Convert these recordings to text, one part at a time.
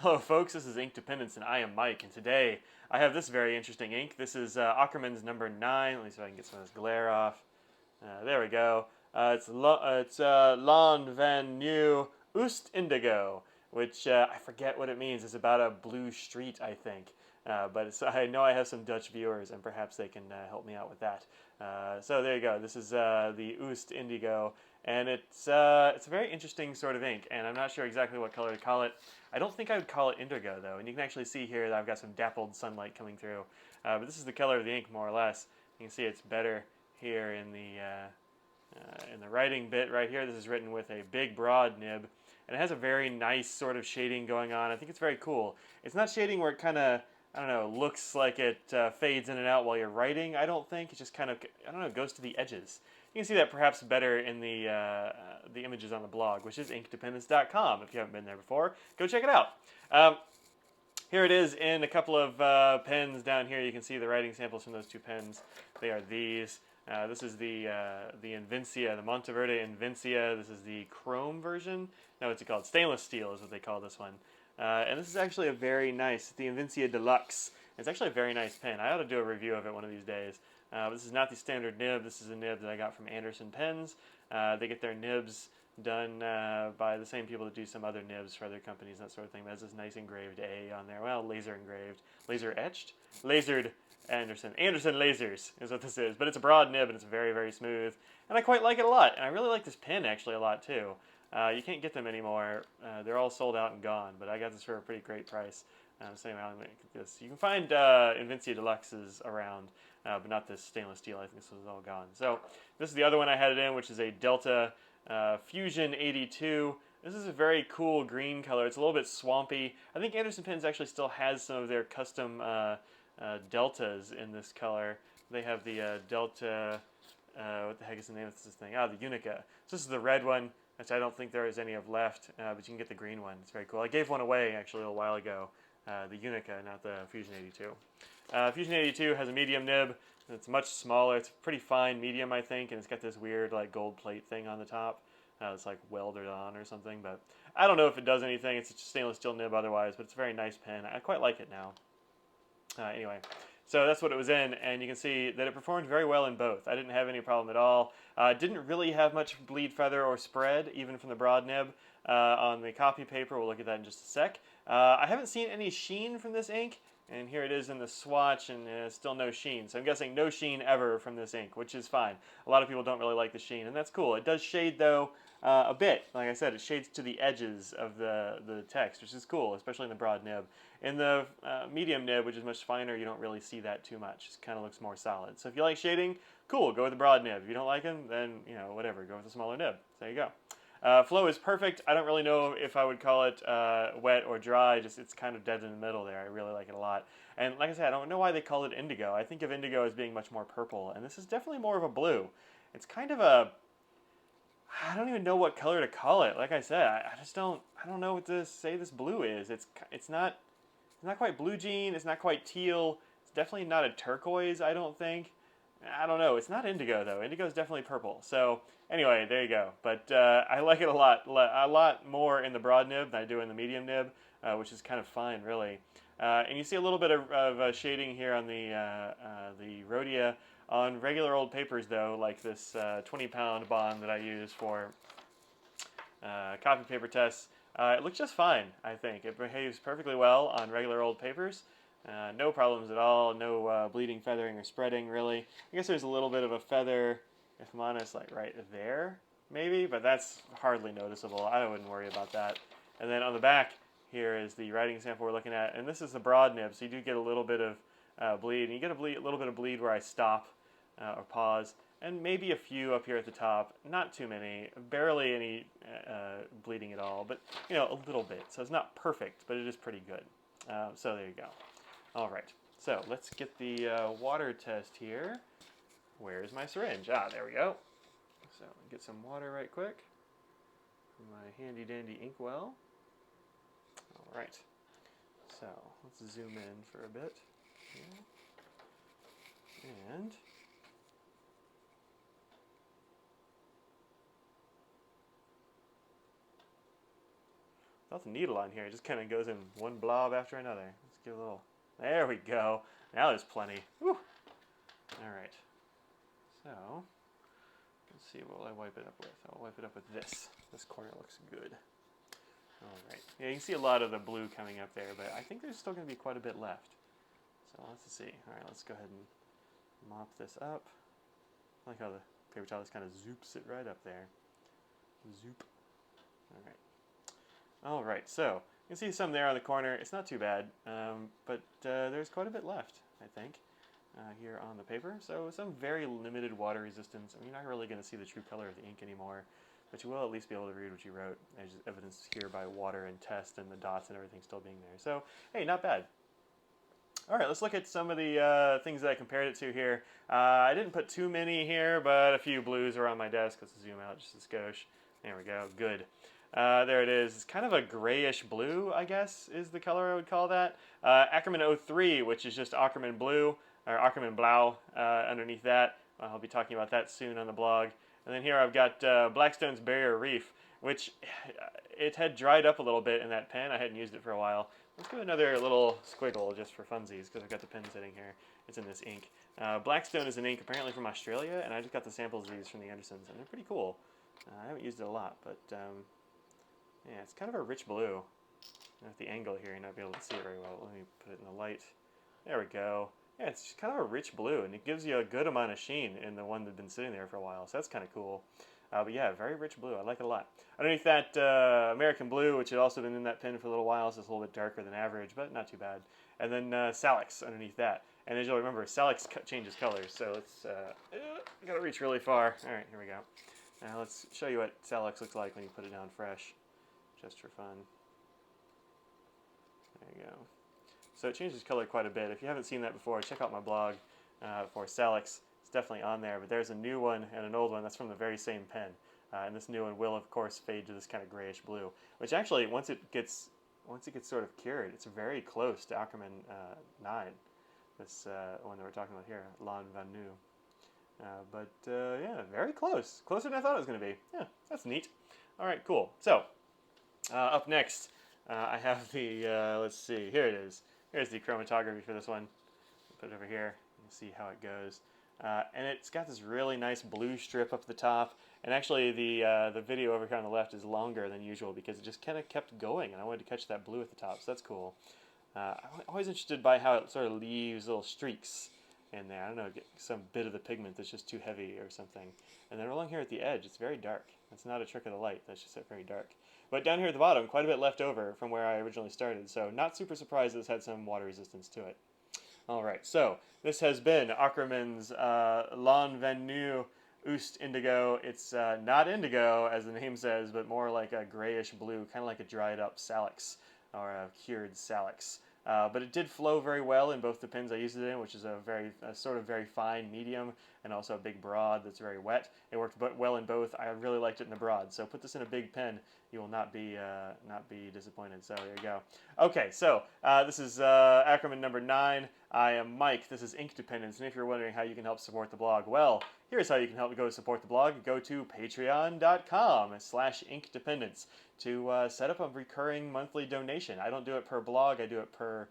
Hello folks, this is Ink Dependence and I am Mike, and today I have this very interesting ink. This is Akkerman's number 9. Let me see if I can get some of this glare off. There we go. It's Laan van Nieuw Oost-Indigo, which I forget what it means. It's about a blue street, I think. But I know I have some Dutch viewers, and perhaps they can help me out with that. So there you go. This is the Oost-Indigo, and it's a very interesting sort of ink, and I'm not sure exactly what color to call it. I don't think I would call it indigo, though, and you can actually see here that I've got some dappled sunlight coming through. But this is the color of the ink, more or less. You can see it's better here in the writing bit right here. This is written with a big, broad nib, and it has a very nice sort of shading going on. I think it's very cool. It's not shading where it kind of, I don't know, looks like it fades in and out while you're writing, I don't think. It just kind of, I don't know, goes to the edges. You can see that perhaps better in the images on the blog, which is inkdependence.com. If you haven't been there before, go check it out. Here it is in a couple of pens down here. You can see the writing samples from those two pens. They are these. This is the Invincia, the Monteverde Invincia. This is the chrome version. No, what's it called? Stainless steel is what they call this one. And this is actually a very nice, the Invincia Deluxe. It's actually a very nice pen. I ought to do a review of it one of these days. This is not the standard nib. This is a nib that I got from Anderson Pens. They get their nibs done by the same people that do some other nibs for other companies, that sort of thing. It has this nice engraved A on there. Well, laser engraved. Laser etched? Lasered Anderson. Anderson lasers is what this is. But it's a broad nib and it's very, very smooth. And I quite like it a lot. And I really like this pen actually a lot too. You can't get them anymore. They're all sold out and gone. But I got this for a pretty great price. So anyway, I'll make this. You can find Invincia Deluxes around. But not this stainless steel. I think this was all gone. So this is the other one I had it in, which is a Delta Fusion 82. This is a very cool green color. It's a little bit swampy. I think Anderson Pens actually still has some of their custom Deltas in this color. They have the Delta, what the heck is the name of this thing? The Unica. So this is the red one, which I don't think there is any of left, but you can get the green one. It's very cool. I gave one away actually a little while ago. The Unica, not the Fusion 82. Fusion 82 has a medium nib. It's much smaller. It's a pretty fine medium, I think, and it's got this weird like gold plate thing on the top. It's like welded on or something, but I don't know if it does anything. It's a stainless steel nib otherwise, but it's a very nice pen. I quite like it now. Anyway, so that's what it was in, and you can see that it performed very well in both. I didn't have any problem at all. Didn't really have much bleed feather or spread, even from the broad nib. On the copy paper, we'll look at that in just a sec. I haven't seen any sheen from this ink, and here it is in the swatch, and still no sheen. So I'm guessing no sheen ever from this ink, which is fine. A lot of people don't really like the sheen, and that's cool. It does shade, though, a bit. Like I said, it shades to the edges of the text, which is cool, especially in the broad nib. In the medium nib, which is much finer, you don't really see that too much. It kind of looks more solid. So if you like shading, cool, go with the broad nib. If you don't like them, then, whatever, go with the smaller nib. So there you go. Flow is perfect. I don't really know if I would call it wet or dry. Just it's kind of dead in the middle there. I really like it a lot. And like I said, I don't know why they call it indigo. I think of indigo as being much more purple, and this is definitely more of a blue. It's kind of a, I don't even know what color to call it. Like I said, I don't know what to say this blue is. It's not quite blue jean. It's not quite teal. It's definitely not a turquoise, I don't think. I don't know. It's not indigo, though. Indigo is definitely purple. So anyway, there you go. But I like it a lot more in the broad nib than I do in the medium nib, which is kind of fine, really. And you see a little bit of shading here on the Rhodia. On regular old papers, though, like this 20-pound bond that I use for copy paper tests, it looks just fine, I think. It behaves perfectly well on regular old papers. No problems at all, no bleeding, feathering, or spreading, really. I guess there's a little bit of a feather, if I'm honest, like right there, maybe, but that's hardly noticeable. I wouldn't worry about that. And then on the back here is the writing sample we're looking at, and this is the broad nib, so you do get a little bit of bleed, and you get a little bit of bleed where I stop or pause, and maybe a few up here at the top. Not too many, barely any bleeding at all, but, a little bit. So it's not perfect, but it is pretty good. So there you go. All right, so let's get the water test here. Where's my syringe? There we go. So get some water right quick from my handy dandy inkwell. All right, so let's zoom in for a bit here. And without the needle on here, it just kind of goes in one blob after another. Let's give a little. There we go. Now there's plenty. Whew. All right. So let's see. What will I wipe it up with? I'll wipe it up with this. This corner looks good. All right. Yeah, you can see a lot of the blue coming up there, but I think there's still going to be quite a bit left. So let's see. All right, let's go ahead and mop this up. I like how the paper towel just kind of zoops it right up there. Zoop. All right. All right, so you can see some there on the corner. It's not too bad, but there's quite a bit left, I think, here on the paper. So some very limited water resistance. I mean, you're not really going to see the true color of the ink anymore, but you will at least be able to read what you wrote. There's evidence here by water and test and the dots and everything still being there. So, hey, not bad. All right, let's look at some of the things that I compared it to here. I didn't put too many here, but a few blues are on my desk. Let's zoom out just a skosh. There we go, good. There it is. It's kind of a grayish blue, I guess, is the color I would call that. Ackerman 03, which is just Ackerman blue, or Ackerman blau underneath that. I'll be talking about that soon on the blog. And then here I've got Blackstone's Barrier Reef, which it had dried up a little bit in that pen. I hadn't used it for a while. Let's do another little squiggle just for funsies, because I've got the pen sitting here. It's in this ink. Blackstone is an ink apparently from Australia, and I just got the samples of these from the Andersons, and they're pretty cool. I haven't used it a lot, but yeah, it's kind of a rich blue. At the angle here, you're not be able to see it very well. Let me put it in the light. There we go. Yeah, it's just kind of a rich blue, and it gives you a good amount of sheen in the one that's been sitting there for a while, so that's kind of cool. But yeah, very rich blue. I like it a lot. Underneath that, American blue, which had also been in that pen for a little while, so it's a little bit darker than average, but not too bad. And then Salix underneath that. And as you'll remember, Salix changes colors, so let's, I gotta reach really far. All right, here we go. Now let's show you what Salix looks like when you put it down fresh, just for fun. There you go. So it changes color quite a bit. If you haven't seen that before, check out my blog for Salix. It's definitely on there, but there's a new one and an old one that's from the very same pen. And this new one will, of course, fade to this kind of grayish blue, which actually, once it gets sort of cured, it's very close to Ackerman 9, this one that we're talking about here, Laan van Nieuw. But yeah, very close. Closer than I thought it was going to be. Yeah, that's neat. All right, cool. So, up next, I have the, let's see, here it is. Here's the chromatography for this one. Put it over here. You can see how it goes. And it's got this really nice blue strip up the top. And actually, the video over here on the left is longer than usual because it just kind of kept going, and I wanted to catch that blue at the top, so that's cool. I'm always interested by how it sort of leaves little streaks in there. I don't know, some bit of the pigment that's just too heavy or something. And then along here at the edge, it's very dark. That's not a trick of the light. That's just very dark. But down here at the bottom, quite a bit left over from where I originally started, so not super surprised this had some water resistance to it. All right, so this has been Ackerman's Laan van Nieuw Oost-Indigo. It's not indigo, as the name says, but more like a grayish blue, kind of like a dried up Salix, or a cured Salix. But it did flow very well in both the pens I used it in, which is a sort of very fine medium, and also a big broad that's very wet. It worked well in both. I really liked it in the broad. So put this in a big pen, you will not be disappointed. So there you go. Okay, so this is Ackerman number 9. I am Mike. This is Ink Dependence, and if you're wondering how you can help support the blog, well, here's how you can help go support the blog. Go to patreon.com/inkdependence to set up a recurring monthly donation. I don't do it per blog. I do it per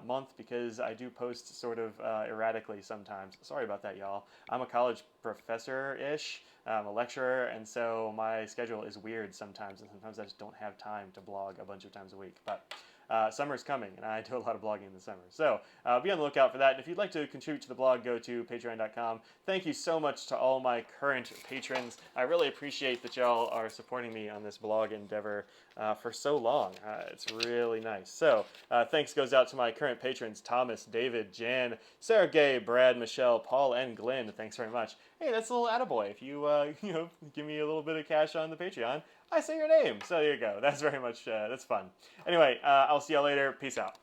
month because I do post sort of erratically sometimes. Sorry about that, y'all. I'm a college professor-ish. I'm a lecturer, and so my schedule is weird sometimes, and sometimes I just don't have time to blog a bunch of times a week. But summer's coming, and I do a lot of blogging in the summer. So be on the lookout for that. And if you'd like to contribute to the blog, go to patreon.com. Thank you so much to all my current patrons. I really appreciate that y'all are supporting me on this blog endeavor for so long. It's really nice. So thanks goes out to my current patrons, Thomas, David, Jan, Sergey, Brad, Michelle, Paul, and Glenn. Thanks very much. Hey, that's a little attaboy. If you, give me a little bit of cash on the Patreon, I say your name. So there you go. That's very much, that's fun. Anyway, I'll see y'all later. Peace out.